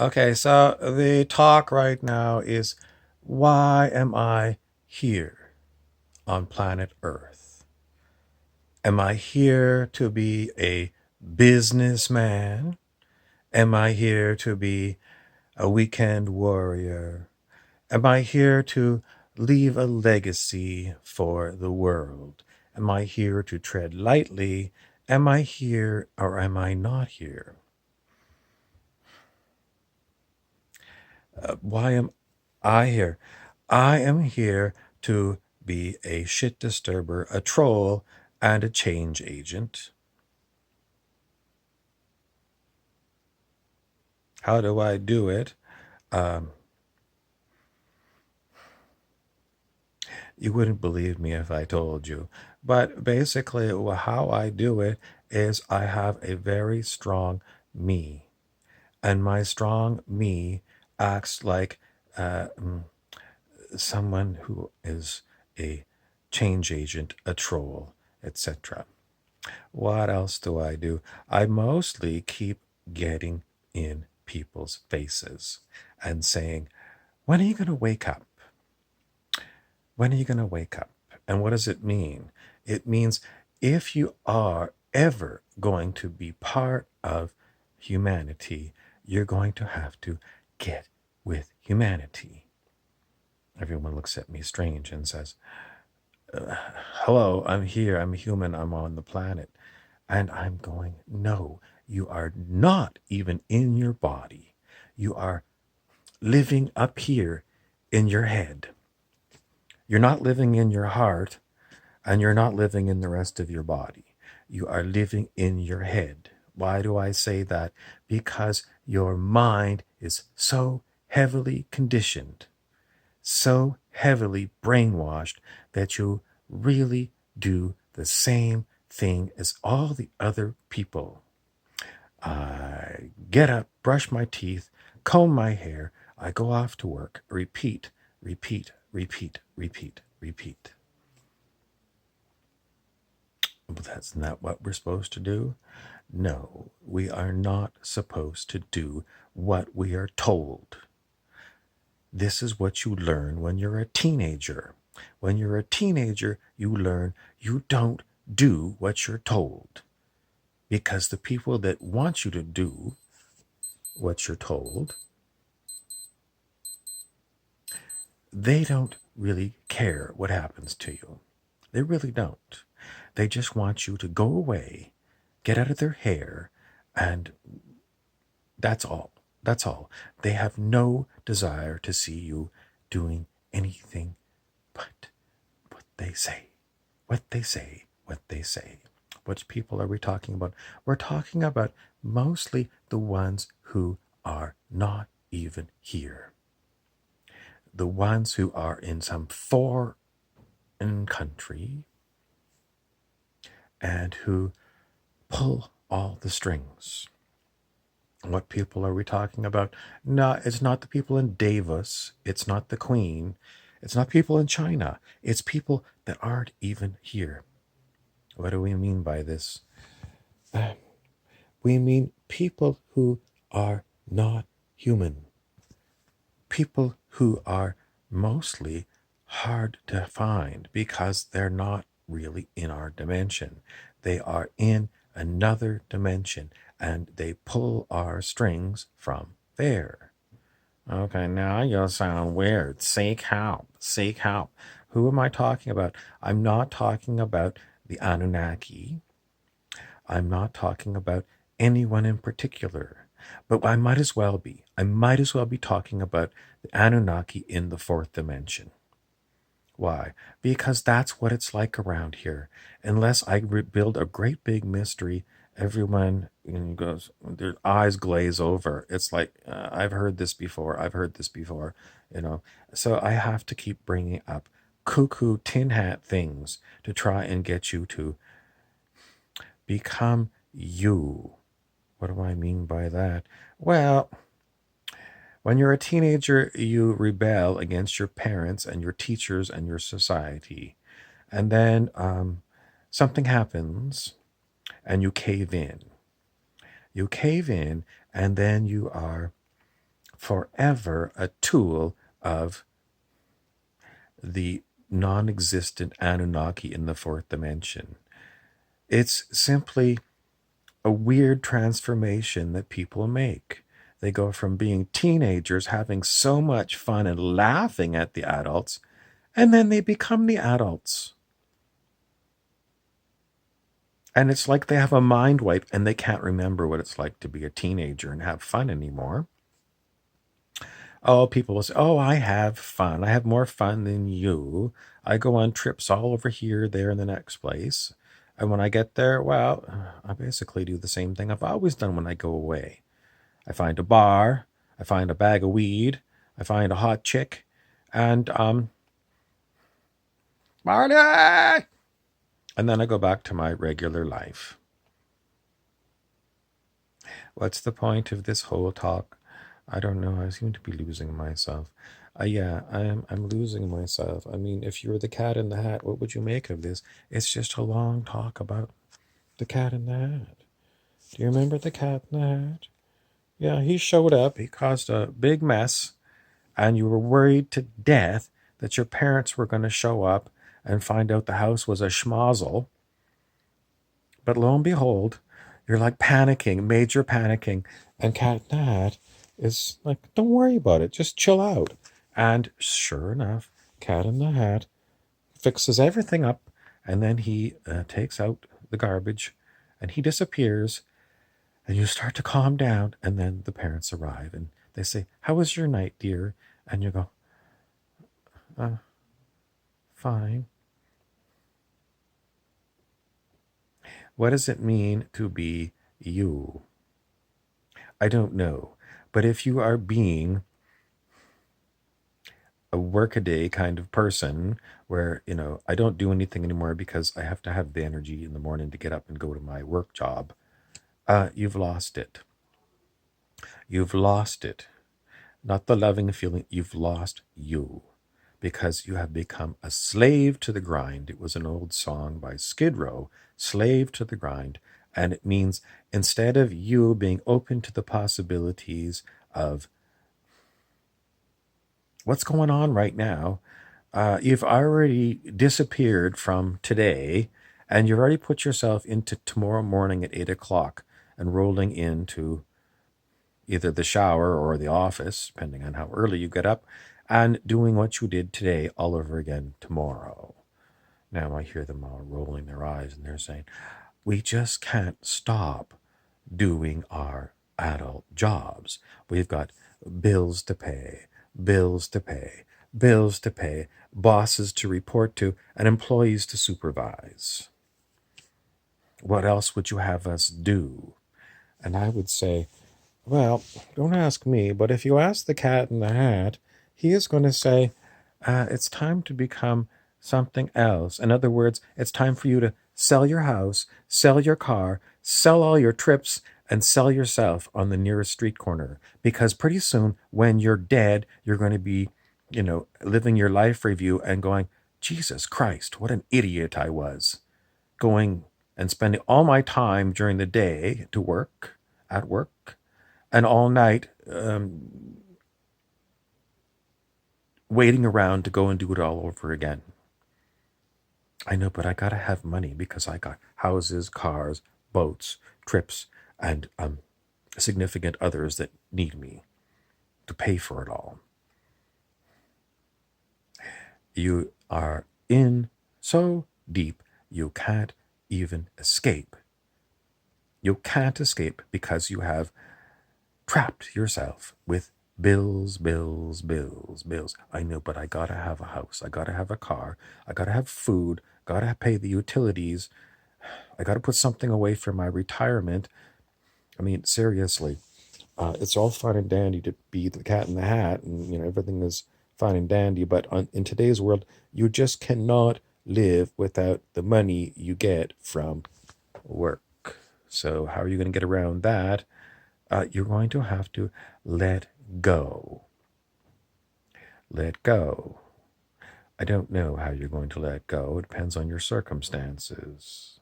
Okay, so the talk right now is, why am I here on planet Earth? Am I here to be a businessman? Am I here to be a weekend warrior? Am I here to leave a legacy for the world? Am I here to tread lightly? Am I here or am I not here? Why am I here? I am here to be a shit disturber, a troll, and a change agent. How do I do it? Um, you wouldn't believe me if I told you. But basically, how I do it is I have a very strong me. And my strong me acts like uh, mm, someone who is a change agent, a troll, etc. What else do I do? I mostly keep getting in people's faces and saying, when are you going to wake up? When are you going to wake up? And what does it mean? It means if you are ever going to be part of humanity, you're going to have to get with humanity. Everyone looks at me strange and says, hello, I'm here, I'm human, I'm on the planet. And I'm going, no, you are not even in your body. You are living up here in your head. You're not living in your heart, and you're not living in the rest of your body. You are living in your head. Why do I say that? Because your mind is so heavily conditioned, so heavily brainwashed that you really do the same thing as all the other people. I get up, brush my teeth, comb my hair, I go off to work, repeat, repeat, repeat, repeat, repeat. But that's not what we're supposed to do. No, we are not supposed to do what we are told. This is what you learn when you're a teenager. When you're a teenager, you learn you don't do what you're told, because the people that want you to do what you're told, they don't really care what happens to you. They really don't. They just want you to go away, get out of their hair, and that's all. That's all. They have no desire to see you doing anything but what they say, what they say, what they say. Which people are we talking about? We're talking about mostly the ones who are not even here. The ones who are in some foreign country and who pull all the strings. What people are we talking about? No, it's not the people in Davos. It's not the Queen. It's not people in China. It's people that aren't even here. What do we mean by this? We mean people who are not human. People who are mostly hard to find because they're not really in our dimension. They are in another dimension and they pull our strings from there. Okay, now you sound weird. Seek help. Seek help. Who am I talking about? I'm not talking about the Anunnaki. I'm not talking about anyone in particular, but I might as well be. I might as well be talking about the Anunnaki in the fourth dimension. Why? Because that's what it's like around here. Unless I build a great big mystery, everyone goes, their eyes glaze over. It's like, I've heard this before. I've heard this before, you know. So I have to keep bringing up cuckoo tin hat things to try and get you to become you. What do I mean by that? Well, when you're a teenager, you rebel against your parents and your teachers and your society. And then something happens and you cave in. You cave in, and then you are forever a tool of the non existent Anunnaki in the fourth dimension. It's simply a weird transformation that people make. They go from being teenagers having so much fun and laughing at the adults, and then they become the adults. And it's like they have a mind wipe and they can't remember what it's like to be a teenager and have fun anymore. Oh, people will say, oh, I have fun. I have more fun than you. I go on trips all over here, there, and the next place. And when I get there, well, I basically do the same thing I've always done when I go away. I find a bar, I find a bag of weed, I find a hot chick, and Marty! And then I go back to my regular life. What's the point of this whole talk? I don't know. I seem to be losing myself. Yeah, I'm losing myself. I mean, if you were the cat in the hat, what would you make of this? It's just a long talk about the cat in the hat. Do you remember the cat in the hat? Yeah, he showed up. He caused a big mess, and you were worried to death that your parents were going to show up and find out the house was a schmozzle. But lo and behold, you're like panicking, major panicking, and Cat in the Hat is like, don't worry about it, just chill out. And sure enough, Cat in the Hat fixes everything up, and then he takes out the garbage, and he disappears, and you start to calm down, and then the parents arrive, and they say, how was your night, dear? And you go, fine. What does it mean to be you? I don't know. But if you are being a workaday kind of person where, I don't do anything anymore because I have to have the energy in the morning to get up and go to my work job, you've lost it. You've lost it. Not the loving feeling, you've lost you because you have become a slave to the grind. It was an old song by Skid Row, Slave to the Grind. And it means instead of you being open to the possibilities of what's going on right now, you've already disappeared from today and you've already put yourself into tomorrow morning at 8 o'clock and rolling into either the shower or the office, depending on how early you get up, and doing what you did today all over again tomorrow. Now I hear them all rolling their eyes and they're saying, we just can't stop doing our adult jobs. We've got bills to pay, bills to pay, bills to pay, bosses to report to, and employees to supervise. What else would you have us do? And I would say, well, don't ask me, but if you ask the cat in the hat, he is going to say, it's time to become something else. In other words, it's time for you to sell your house, sell your car, sell all your trips, and sell yourself on the nearest street corner. Because pretty soon, when you're dead, you're going to be, living your life review and going, Jesus Christ, what an idiot I was. Going and spending all my time during the day to work, at work, and all night waiting around to go and do it all over again. I know, but I gotta have money because I got houses, cars, boats, trips, and significant others that need me to pay for it all. You are in so deep you can't even escape. You can't escape because you have trapped yourself with bills, bills, bills, bills. I know, but I gotta have a house. I gotta have a car. I gotta have food. Gotta pay the utilities. I gotta put something away for my retirement. I mean, seriously, it's all fine and dandy to be the cat in the hat, and everything is fine and dandy. But in today's world, you just cannot live without the money you get from work. So how are you going to get around that? You're going to have to let go. Let go. I don't know how you're going to let go. It depends on your circumstances.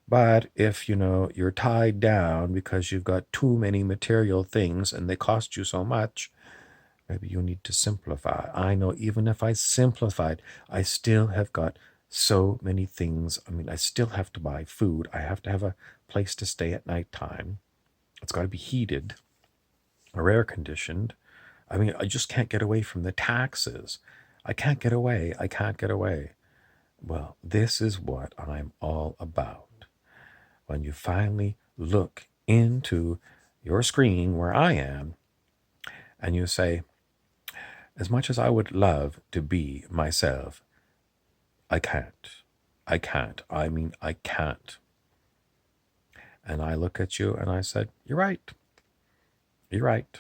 But if, you're tied down because you've got too many material things and they cost you so much, maybe you need to simplify. I know even if I simplified, I still have got so many things. I mean, I still have to buy food. I have to have a place to stay at nighttime. It's got to be heated or air conditioned. I mean, I just can't get away from the taxes. I can't get away. I can't get away. Well, this is what I'm all about. When you finally look into your screen where I am and you say, as much as I would love to be myself, I can't. I can't. I mean, I can't. And I look at you and I said, you're right. You're right.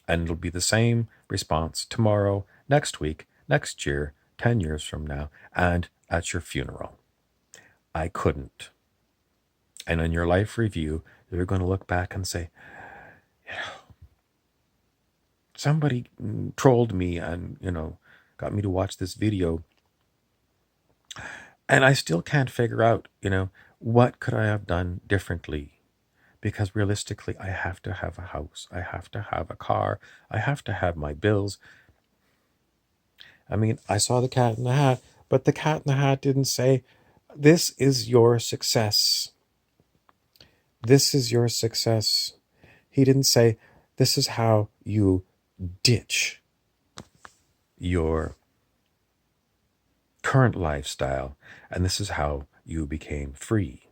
And it'll be the same response tomorrow, next week, next year, 10 years from now, and at your funeral. I couldn't. And in your life review, you're going to look back and say, somebody trolled me and, got me to watch this video. And I still can't figure out, what could I have done differently? Because realistically, I have to have a house. I have to have a car. I have to have my bills. I mean, I saw the cat in the hat, but the cat in the hat didn't say, this is your success. This is your success. He didn't say, this is how you ditch your current lifestyle, and this is how you became free.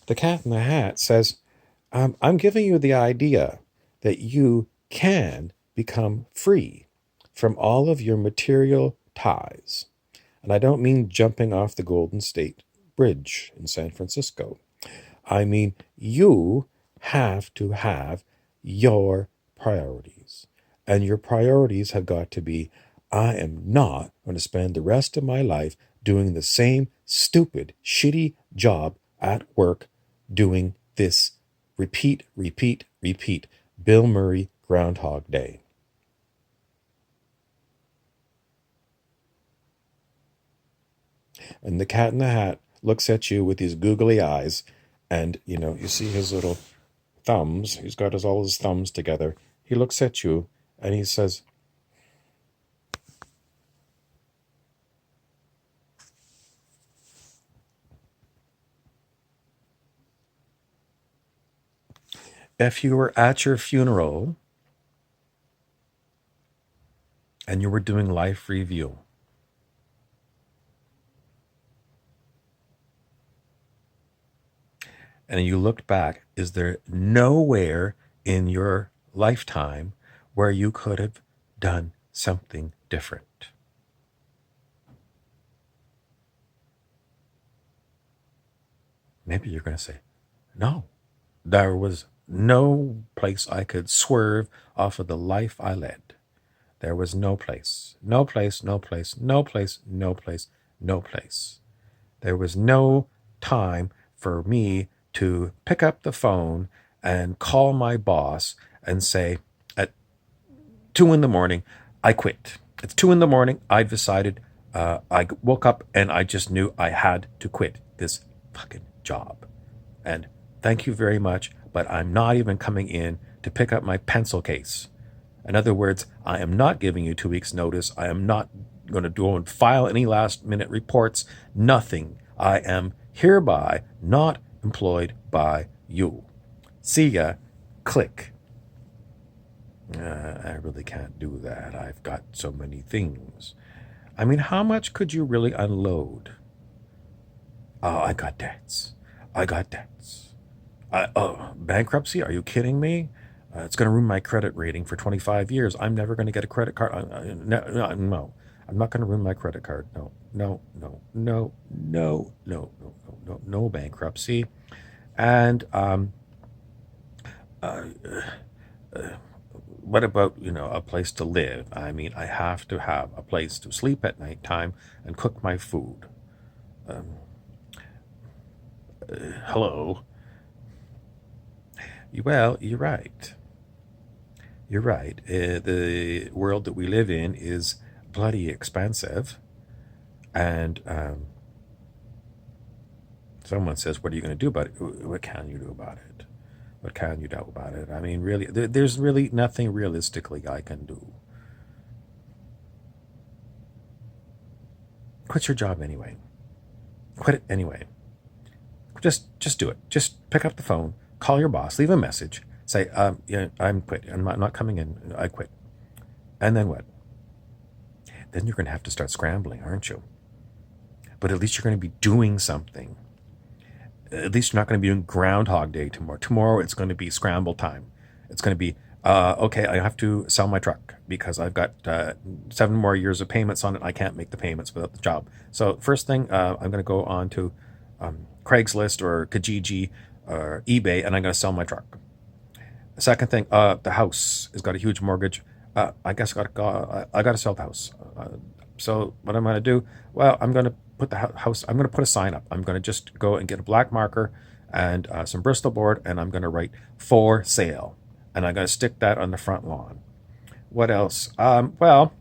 The cat in the hat says, I'm giving you the idea that you can become free from all of your material ties. And I don't mean jumping off the Golden State Bridge in San Francisco. I mean, you have to have your priorities. And your priorities have got to be, I am not going to spend the rest of my life doing the same stupid, shitty job at work doing this repeat, repeat, repeat. Bill Murray, Groundhog Day. And the cat in the hat looks at you with these googly eyes, and you see his little thumbs. He's got all his thumbs together. He looks at you and he says, if you were at your funeral and you were doing life review, and you looked back, is there nowhere in your lifetime where you could have done something different? Maybe you're going to say, no, there was no place I could swerve off of the life I led. There was no place, no place, no place, no place, no place, no place. There was no time for me to pick up the phone and call my boss and say, at 2 in the morning, I quit. It's 2 in the morning. I decided, I woke up and I just knew I had to quit this fucking job. And thank you very much, but I'm not even coming in to pick up my pencil case. In other words, I am not giving you 2 weeks' notice. I am not going to go and file any last minute reports. Nothing. I am hereby not employed by you. See ya. Click. I really can't do that. I've got so many things. I mean, how much could you really unload? Oh, I got debts. I got debts. Bankruptcy? Are you kidding me? It's going to ruin my credit rating for 25 years. I'm never going to get a credit card. No. I'm not going to ruin my credit card. No bankruptcy. And what about, a place to live? I mean, I have to have a place to sleep at nighttime and cook my food. Hello. Well, you're right. You're right. The world that we live in is bloody expensive. And Someone says, what are you going to do about it? What can you do about it? What can you do about it? I mean, really, there's really nothing realistically I can do. Quit your job anyway. Quit it anyway. Just do it. Just pick up the phone, call your boss, leave a message, say, yeah, I'm quit. I'm not coming in. I quit. And then what? Then you're going to have to start scrambling, aren't you? But at least you're going to be doing something. At least you're not going to be doing Groundhog Day tomorrow. Tomorrow it's going to be scramble time. It's going to be, okay, I have to sell my truck because I've got 7 more years of payments on it. I can't make the payments without the job. So first thing, I'm going to go on to Craigslist or Kijiji or eBay, and I'm going to sell my truck. The second thing, the house has got a huge mortgage. I guess I got to sell the house. So what I'm going to do? Well, I'm going to put the house. I'm going to put a sign up. I'm going to just go and get a black marker and some Bristol board, and I'm going to write "for sale," and I'm going to stick that on the front lawn. What else? Well,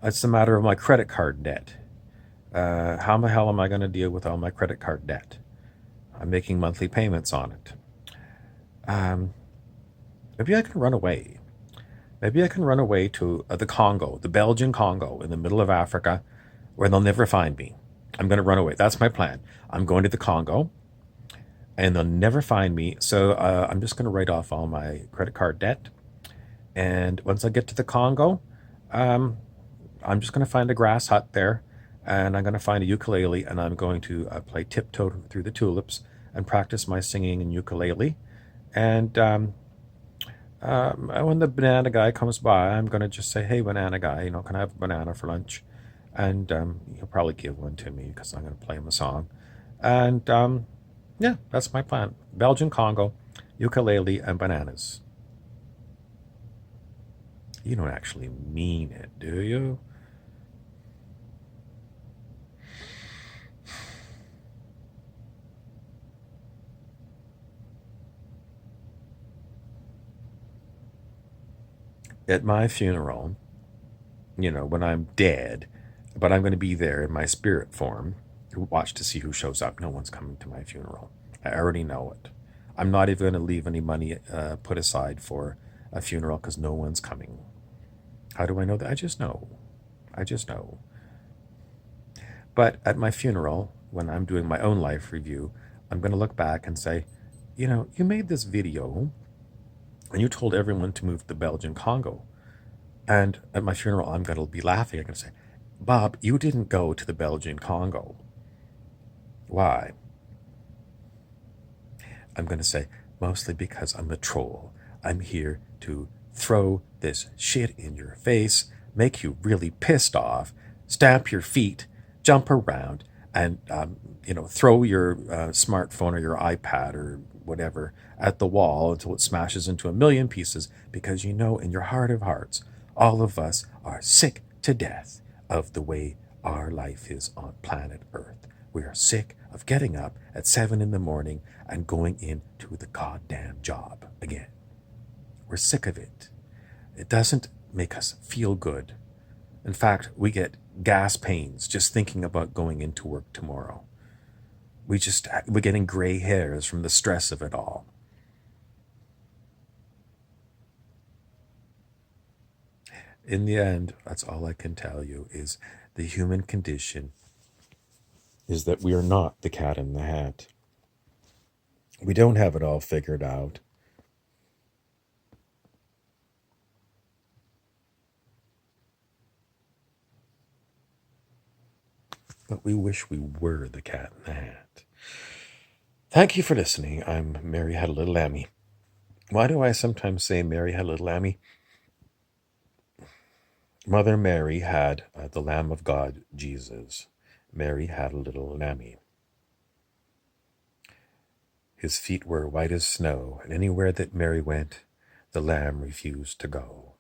it's a matter of my credit card debt. How the hell am I going to deal with all my credit card debt? I'm making monthly payments on it. Maybe I can run away. Maybe I can run away to the Congo, the Belgian Congo in the middle of Africa, where they'll never find me. I'm going to run away. That's my plan. I'm going to the Congo, and they'll never find me. So I'm just going to write off all my credit card debt. And once I get to the Congo, I'm just going to find a grass hut there, and I'm going to find a ukulele, and I'm going to play Tiptoe Through the Tulips and practice my singing in ukulele. And when the banana guy comes by, I'm going to just say, hey, banana guy, can I have a banana for lunch? And he'll probably give one to me because I'm going to play him a song. And yeah, that's my plan. Belgian Congo, ukulele, and bananas. You don't actually mean it, do you? At my funeral, when I'm dead, but I'm going to be there in my spirit form to watch to see who shows up. No one's coming to my funeral. I already know it. I'm not even going to leave any money put aside for a funeral because no one's coming. How do I know that? I just know. I just know. But at my funeral, when I'm doing my own life review, I'm going to look back and say, you made this video and you told everyone to move to the Belgian Congo. And at my funeral, I'm going to be laughing. I'm going to say, Bob, you didn't go to the Belgian Congo. Why? I'm going to say, mostly because I'm a troll. I'm here to throw this shit in your face, make you really pissed off, stamp your feet, jump around, and throw your smartphone or your iPad or whatever at the wall until it smashes into a million pieces, because in your heart of hearts, all of us are sick to death of the way our life is on planet Earth. We are sick of getting up at 7 in the morning and going into the goddamn job again. We're sick of it. It doesn't make us feel good. In fact, we get gas pains just thinking about going into work tomorrow. We're getting gray hairs from the stress of it all. In the end, that's all I can tell you is the human condition is that we are not the cat in the hat. We don't have it all figured out. But we wish we were the cat in the hat. Thank you for listening. I'm Mary Had a Little Lammy. Why do I sometimes say Mary had a little lammy? Mother Mary had the Lamb of God, Jesus. Mary had a little lammy. His feet were white as snow, and anywhere that Mary went, the lamb refused to go.